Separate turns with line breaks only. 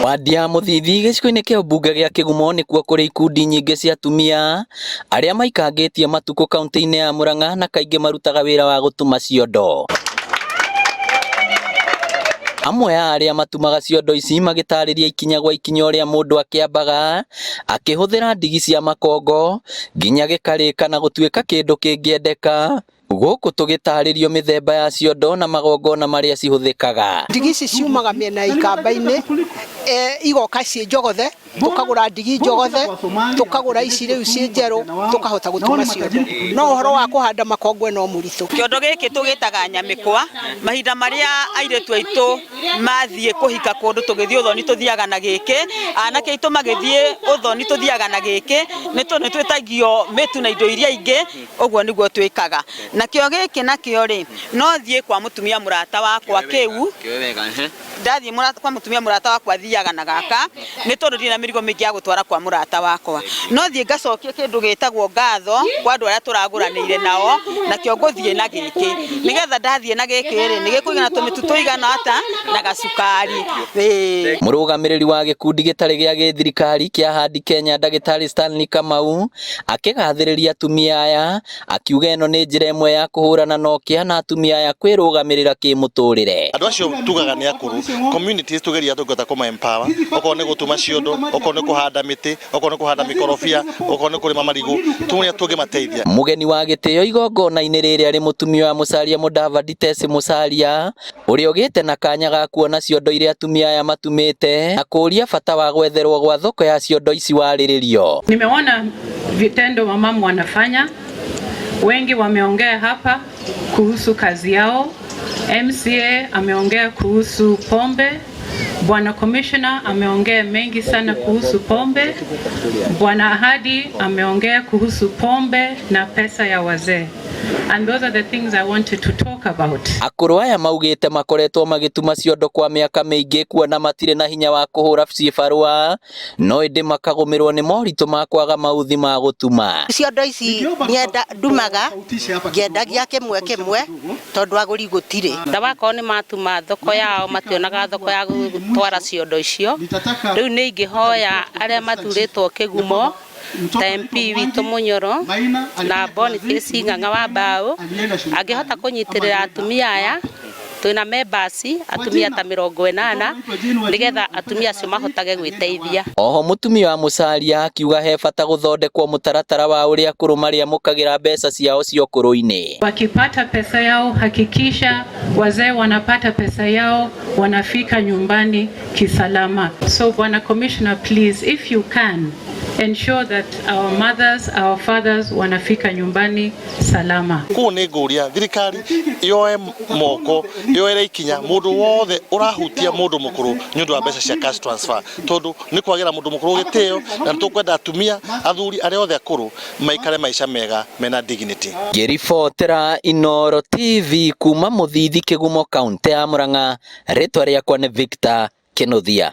Wadi ya Muthithi gĩcigo-inĩ kĩa ũmbunge gĩa Kĩgumo nĩkuo kũrĩ ikundi nyingĩ cia atumia arĩa maikangĩtie matukũ kaunti-inĩ ya Murang'a na kaingĩ marutaga wĩra wa gũtuma ciondo. Amwe ya arĩa matumaga ciondo ici magĩtarĩria ikinya gwa ikinya ũrĩa mũndũ akĩambaga akĩhũthĩra ndigi cia makongo nginya gĩkarĩka na gũtuĩka kĩndũ kĩngĩendeka. Gũkũ tũgĩtarĩrio mĩthemba ya ciondo na magongona marĩa cihũthĩkaga.
Ndigi ici ciumaga mĩena ya ikamba-inĩ igoka ciĩ njogothe, tukagũra ndigi njogothe, tukagũra ici rĩu ciĩ njerũ, tukahota gũtuma ciondo. No ũhoro wa kũhanda makongo no mũritũ.
Kĩondo gĩkĩ tũgĩtaga nyamĩkwa, mahinda marĩa airĩtu aitũ mathiĩ kũhika kũndũ tũgĩthiĩ ũthoni tũthiaga na gĩkĩ, anake aitũ magĩthiĩ ũthoni tũthiaga na gĩkĩ, nĩ twĩtagio mĩtu na indo iria ingĩ, ũguo nĩguo twĩkaga. Nakĩo gĩkĩ nakĩo rĩ, no thiĩ kwa mũtumia mũrata wakwa kĩu, ndathiĩ kwa mũtumia mũrata wakwa thiaga na gaka, nĩ tondũ ndĩ na mĩrigo mĩingĩ ya gũtwara kwa mũrata wakwa. No thiĩ ngacokia kĩndũ gĩtagwo ngatho kwa andũ arĩa tũragũranĩire nao, nakĩo ngũthiĩ na gĩkĩ. Nĩgetha ndathiĩ na gĩkĩ rĩ, nĩ gĩkũigana tũmĩtu tũigana ata na gacukari.
Mũrũgamĩrĩri wa gĩkundi gĩtarĩ gĩa gĩthirikari kĩa Ahadi Kenya Ndagĩtarĩ Stanley Kamau akĩgathĩrĩria atumia aya, akiuga ĩno nĩ njĩra ĩmwe ya kũhũrana na ũkĩa na atumia aya kwĩrũgamĩrĩra kĩmũtũrĩre.
Andũ acio tugaga nĩ akũrũ, communities tugeria tũngĩhota kũma empower, okorwo nĩ gũtuma ciondo, okorwo nĩ kũhanda mĩtĩ, okorwo nĩ kũhanda mĩkorobia, okorwo nĩ kũrĩma marigũ, tũrĩa tũngĩmateithia. Mũgeni
wa gĩtĩo igongona-inĩ rĩrĩ arĩ mũtumia wa Musalia Mudavadi Tesi Musalia, ũrĩa ũgĩte na kanya ga kuona ciondo iria atumia aya matumĩte na kũria bata wa gwetherwo gwa thoko ya ciondo ici warĩrĩrio.
Nimeona vitendo mama wanafanya, wengi wameongea hapa kuhusu kazi yao. MCA ameongea kuhusu pombe, Bwana Commissioner ameongea mengi sana kuhusu pombe, Bwana Ahadi ameongea kuhusu pombe na pesa ya wazee. And those are the things I wanted to talk about.
Akũrũ aya maugĩte makoretwo magĩtuma ciondo kwa mĩaka mĩingĩ kuona matirĩ na hinya wa kũhũra cibarũa, no ĩndĩ makagũmĩrwo nĩ moritũ ma kwaga mauthi ma gũtuma.
Ciondo ici ndumaga ngĩendagia kĩmwe kĩmwe tondũ agũri gũtirĩ.
Ndawakorwo nĩ matuma thoko yao mationaga thoko ya gũtwara ciondo icio. Rĩu nĩ ingĩhoya arĩa mathurĩtwo Kĩgumo ta MP witũ Mũnyoro na Boniface Ng'ang'a wa Mbaũ angĩhota kũnyitĩrĩra atumia aya, twĩna members atumia ta 80 nĩgetha atumia acio mahotage gwĩteithia.
Oho mũtumia wa Musalia akiuga he bata gũthondekwo mũtaratara wa ũrĩa akũrũ marĩa mũkagĩra mbeca ciao cia ũkũrũ-inĩ.
Wakipata pesa yao, hakikisha wazee wanapata pesa yao, wanafika nyumbani kisalama. So Bwana Commissioner, please, if you can, ensure that our mothers, our fathers wanafika nyumbani salama.
Kũu nĩ ngũria thirikari yoe moko, yoere ikinya mũndũ wothe ũrahutia mũndũ mũkũrũ nĩ ũndũ wa mbeca cia cash transfer, tondũ nĩ kwagĩra mũndũ mũkũrũ gĩtĩo na tũkwenda atumia athuri arĩa othe akũrũ maikare maica mega mena dignity.
Ngĩribotera Inooro TV kuma Muthithi Kĩgumo kaunti ya Murang'a, rĩtwa rĩakwa nĩ Victor Kĩnuthia.